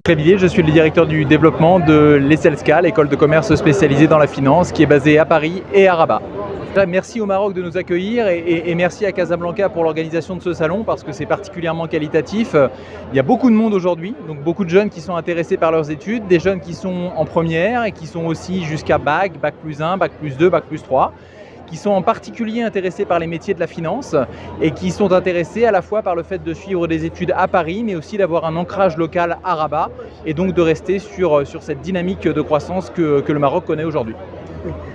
Trévillier, je suis le directeur du développement de l'ESSELSCA, l'école de commerce spécialisée dans la finance, qui est basée à Paris et à Rabat. Merci au Maroc de nous accueillir et merci à Casablanca pour l'organisation de ce salon parce que c'est particulièrement qualitatif. Il y a beaucoup de monde aujourd'hui, donc beaucoup de jeunes qui sont intéressés par leurs études, des jeunes qui sont en première et qui sont aussi jusqu'à bac plus 1, bac plus 2, bac plus 3. Qui sont en particulier intéressés par les métiers de la finance et qui sont intéressés à la fois par le fait de suivre des études à Paris, mais aussi d'avoir un ancrage local à Rabat et donc de rester sur cette dynamique de croissance que le Maroc connaît aujourd'hui.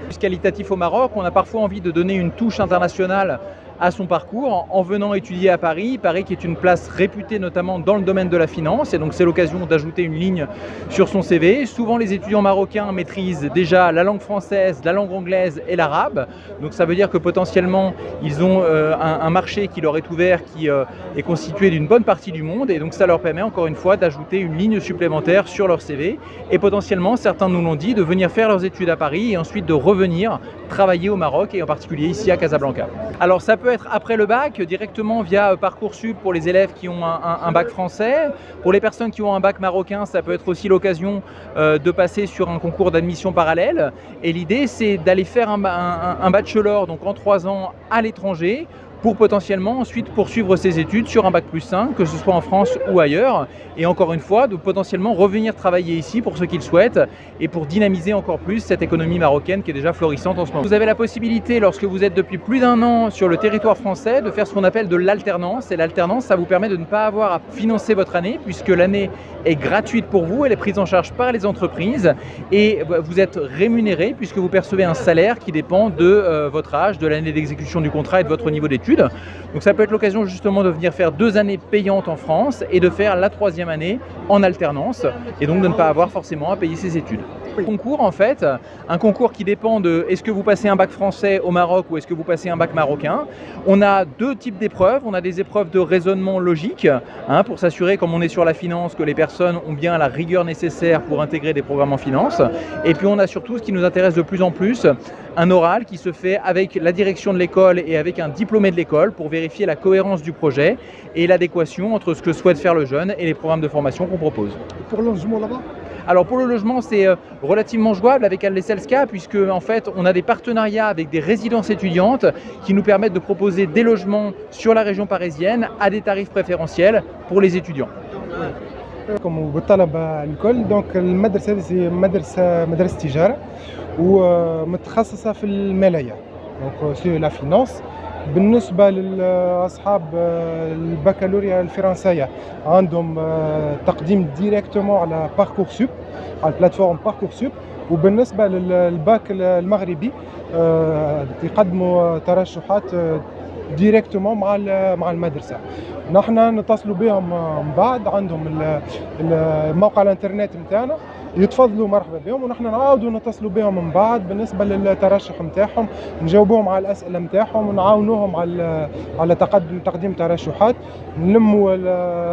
Plus qualitatif au Maroc, on a parfois envie de donner une touche internationale à son parcours en venant étudier à Paris. Paris qui est une place réputée notamment dans le domaine de la finance et donc c'est l'occasion d'ajouter une ligne sur son CV. Souvent les étudiants marocains maîtrisent déjà la langue française, la langue anglaise et l'arabe. Donc ça veut dire que potentiellement ils ont un marché qui leur est ouvert qui est constitué d'une bonne partie du monde et donc ça leur permet encore une fois d'ajouter une ligne supplémentaire sur leur CV et potentiellement, certains nous l'ont dit, de venir faire leurs études à Paris et ensuite de revenir travailler au Maroc et en particulier ici à Casablanca. Alors ça peut être après le bac, directement via Parcoursup pour les élèves qui ont un bac français. Pour les personnes qui ont un bac marocain, ça peut être aussi l'occasion de passer sur un concours d'admission parallèle. Et l'idée, c'est d'aller faire un bachelor donc en 3 ans à l'étranger pour potentiellement ensuite poursuivre ses études sur un bac plus 5, que ce soit en France ou ailleurs. Et encore une fois, de potentiellement revenir travailler ici pour ceux qui le souhaitent et pour dynamiser encore plus cette économie marocaine qui est déjà florissante en ce moment. Vous avez la possibilité, lorsque vous êtes depuis plus d'1 an sur le territoire français, de faire ce qu'on appelle de l'alternance. Et l'alternance, ça vous permet de ne pas avoir à financer votre année puisque l'année est gratuite pour vous, elle est prise en charge par les entreprises et vous êtes rémunéré puisque vous percevez un salaire qui dépend de votre âge, de l'année d'exécution du contrat et de votre niveau d'études. Donc ça peut être l'occasion justement de venir faire 2 années payantes en France et de faire la 3e année en alternance et donc de ne pas avoir forcément à payer ses études. Concours en fait, un concours qui dépend de est-ce que vous passez un bac français au Maroc ou est-ce que vous passez un bac marocain. On a 2 types d'épreuves, on a des épreuves de raisonnement logique pour s'assurer comme on est sur la finance que les personnes ont bien la rigueur nécessaire pour intégrer des programmes en finance et puis on a surtout ce qui nous intéresse de plus en plus, un oral qui se fait avec la direction de l'école et avec un diplômé de l'école pour vérifier la cohérence du projet et l'adéquation entre ce que souhaite faire le jeune et les programmes de formation qu'on propose. Pour le logement là-bas ? Alors pour le logement, c'est relativement jouable avec l'ESSELSCA puisque en fait on a des partenariats avec des résidences étudiantes qui nous permettent de proposer des logements sur la région parisienne à des tarifs préférentiels pour les étudiants. comme والطلبة الكل دونك المدرسة هذه مدرسة تجارة ومتخصصة في المالية دونك سي لا فينانس. بالنسبة لأصحاب البكالوريا الفرنسية عندهم تقديم ديريكتومون على باركورسوب على البلاتفورم باركورسوب. وبالنسبة للباك المغربي يقدموا ترشحات ديريكتومون مع المدرسة. نحن نتصلوا بهم من بعد عندهم الموقع الانترنت نتاعنا يتفضلوا مرحبا بهم ونحن نعاودوا نتصلوا بهم من بعد بالنسبة للترشح نتاعهم نجاوبوهم على الأسئلة نتاعهم ونعاونوهم على تقديم ترشحات نلموا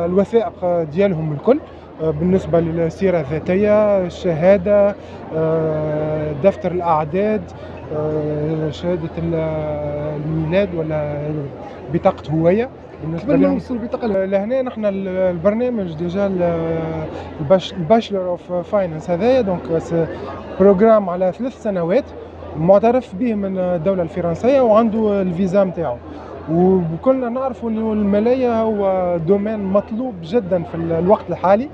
الوثائق ديالهم الكل بالنسبة للسيرة الذاتية الشهادة دفتر الأعداد شهادة الميلاد ولا بطاقة هوية. بالنسبة لنوصل البطاقة لهنا نحن البرنامج ديجا الباشلر اوف فاينانس هذايا دونك بروجرام على 3 سنوات معترف به من الدولة الفرنسية وعنده الفيزا نتاعو. وكلنا نعرفوا انه المالية هو دومين مطلوب جدا في الوقت الحالي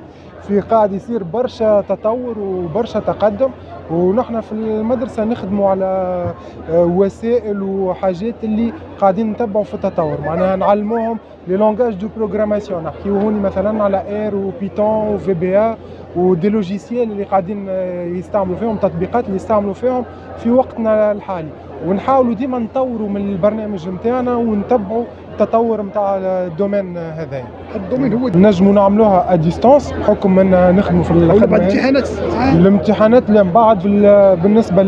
في قاعد يصير برشا تطور وبرشا تقدم ونحن في المدرسة نخدموا على وسائل وحاجات اللي قاعدين نتبعوا في التطور معناها نعلموهم لي لونغاج دو بروغراماسيون نحكيو هوني مثلا على اير وبيتون وفي بي ا ودي لوجيسيال اللي قاعدين يستعملوا فيهم تطبيقات اللي يستعملوا فيهم في وقتنا الحالي ونحاولوا ديما نطوروا من البرنامج نتاعنا ونتبعوا التطور نتاع الدومين هذايا. الدومين هو نجموا نعملوها ا ديستانس بحكم ان نخدموا في الخدمه. الامتحانات اللي من بعد بالنسبه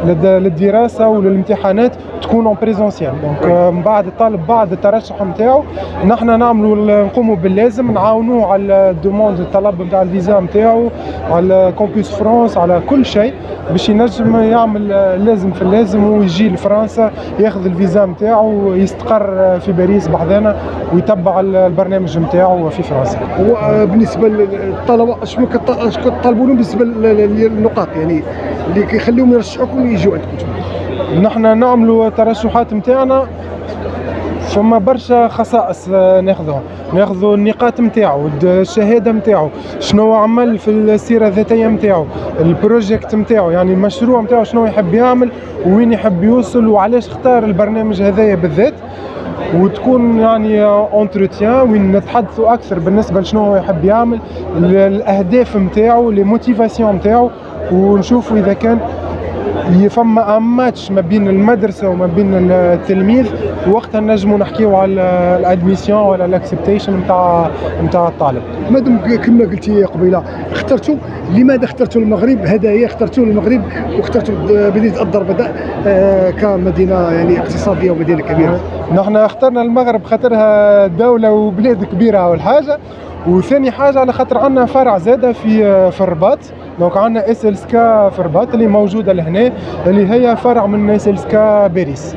للدراسه وللامتحانات تكون اون بريزونسيال دونك من بعد الطالب بعد الترشح نتاعو نحن نقوموا باللازم نعاونوه على الدوموند الطلب نتاع الفيزا نتاعو على كومبوس فرانس على كل شيء باش ينجم يعمل لازم في اللازم ويجي لفرنسا ياخذ الفيزا نتاعو ويستقر في باريس بحذانا ويتبع البرنامج نتاعو في فرنسا. وبالنسبه للطلبه شنو كطالبوا لهم بالنسبه للنقاط يعني اللي كيخليهم يرشحوكم يجوا عندكم؟ نحن نعملوا ترشحات نتاعنا فما برشا خصائص ناخذوا النقاط نتاعو، الشهاده نتاعو، شنو عمل في السيره الذاتيه نتاعو، البروجيكت نتاعو يعني المشروع نتاعو شنو يحب يعمل وين يحب يوصل وعلاش اختار البرنامج هذايا بالذات. وتكون يعني اونتروتيان وين نتحدثوا اكثر بالنسبه لشنو هو يحب يعمل، الاهداف نتاعو، لي موتيفاسيون نتاعو، ونشوفوا اذا كان فما ماتش ما بين المدرسه وما بين التلميذ، وقتها نجموا نحكيو على الادميسيون ولا الاكسبتيشن نتاع الطالب. مادام كما قلتي قبيله اخترتوا، لماذا اخترتوا المغرب؟ هدايا اخترتوا المغرب واخترتوا مدينه الدربداء كمدينه يعني اقتصاديه ومدينه كبيره. نحن اخترنا المغرب خاطرها دوله وبلاد كبيره اول حاجه، وثاني حاجه على خاطر عندنا فرع زاده في الرباط. دونك عندنا SLSK في الرباط اللي موجوده لهنا، اللي هي فرع من SLSK باريس.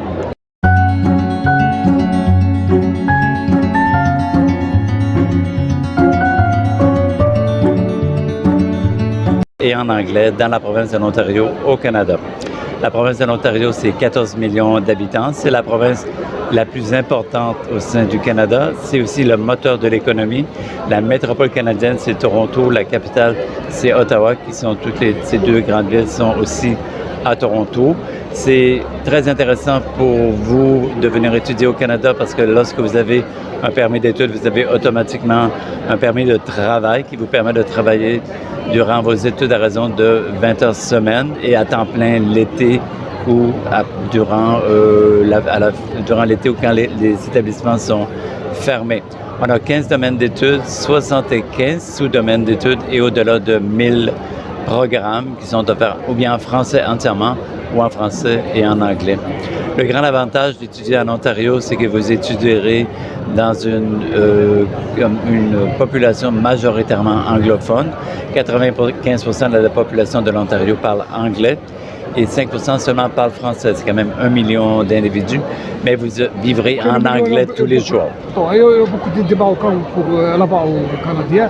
Et en anglais dans la province de l'Ontario au Canada. La province de l'Ontario, c'est 14 millions d'habitants. C'est la province la plus importante au sein du Canada. C'est aussi le moteur de l'économie. La métropole canadienne, c'est Toronto. La capitale, c'est Ottawa, qui sont ces deux grandes villes sont aussi à Toronto. C'est très intéressant pour vous de venir étudier au Canada parce que lorsque vous avez un permis d'études, vous avez automatiquement un permis de travail qui vous permet de travailler durant vos études à raison de 20 heures semaine et à temps plein l'été ou durant l'été ou quand les établissements sont fermés. On a 15 domaines d'études, 75 sous-domaines d'études et au-delà de 1000 programmes qui sont offerts ou bien en français entièrement ou en français et en anglais. Le grand avantage d'étudier en Ontario, c'est que vous étudierez dans une population majoritairement anglophone. 95% de la population de l'Ontario parle anglais et 5% seulement parle français. C'est quand même 1 million d'individus, mais vous vivrez en anglais tous les jours. Il y a beaucoup de Marocains là-bas au Canada.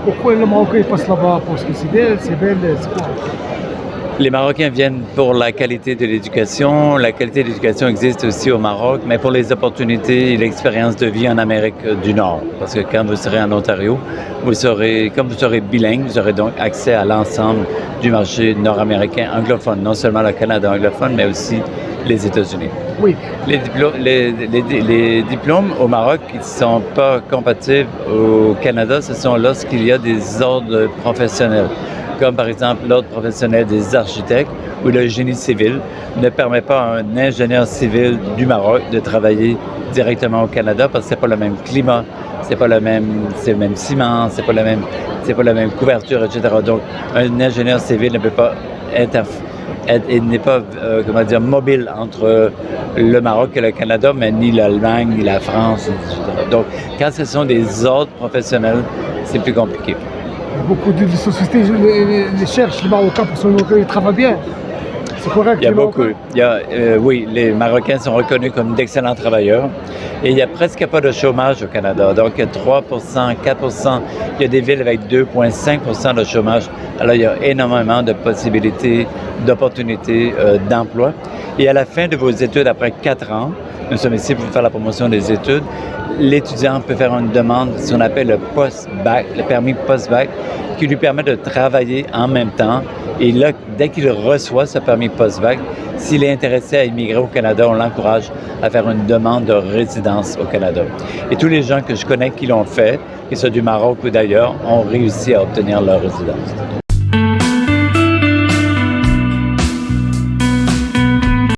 Pourquoi les Marocains passent là-bas? Parce que c'est belle, c'est quoi? Les Marocains viennent pour la qualité de l'éducation. La qualité de l'éducation existe aussi au Maroc, mais pour les opportunités et l'expérience de vie en Amérique du Nord. Parce que quand vous serez en Ontario, comme vous serez bilingue, vous aurez donc accès à l'ensemble du marché nord-américain anglophone, non seulement le Canada anglophone, mais aussi les États-Unis. Oui. Les diplômes au Maroc qui ne sont pas compatibles au Canada, ce sont lorsqu'il y a des ordres professionnels, comme par exemple l'ordre professionnel des architectes où le génie civil ne permet pas à un ingénieur civil du Maroc de travailler directement au Canada parce que c'est pas le même climat, c'est le même ciment, c'est pas la même couverture, etc. Donc un ingénieur civil ne peut pas n'est pas mobile entre le Maroc et le Canada, mais ni l'Allemagne, ni la France, etc. Donc quand ce sont des ordres professionnels, c'est plus compliqué. Beaucoup de sociétés les cherchent les Marocains parce qu'ils travaillent bien. C'est correct. Oui, les Marocains sont reconnus comme d'excellents travailleurs et il n'y a presque pas de chômage au Canada. Donc 3%, 4%, il y a des villes avec 2,5% de chômage. Alors il y a énormément de possibilités, d'opportunités d'emploi. Et à la fin de vos études, après 4 ans, nous sommes ici pour faire la promotion des études, l'étudiant peut faire une demande, ce qu'on appelle le post-bac, le permis post-bac, qui lui permet de travailler en même temps. Et là, dès qu'il reçoit ce permis post-bac, s'il est intéressé à immigrer au Canada, on l'encourage à faire une demande de résidence au Canada. Et tous les gens que je connais qui l'ont fait, qu'ils soient du Maroc ou d'ailleurs, ont réussi à obtenir leur résidence.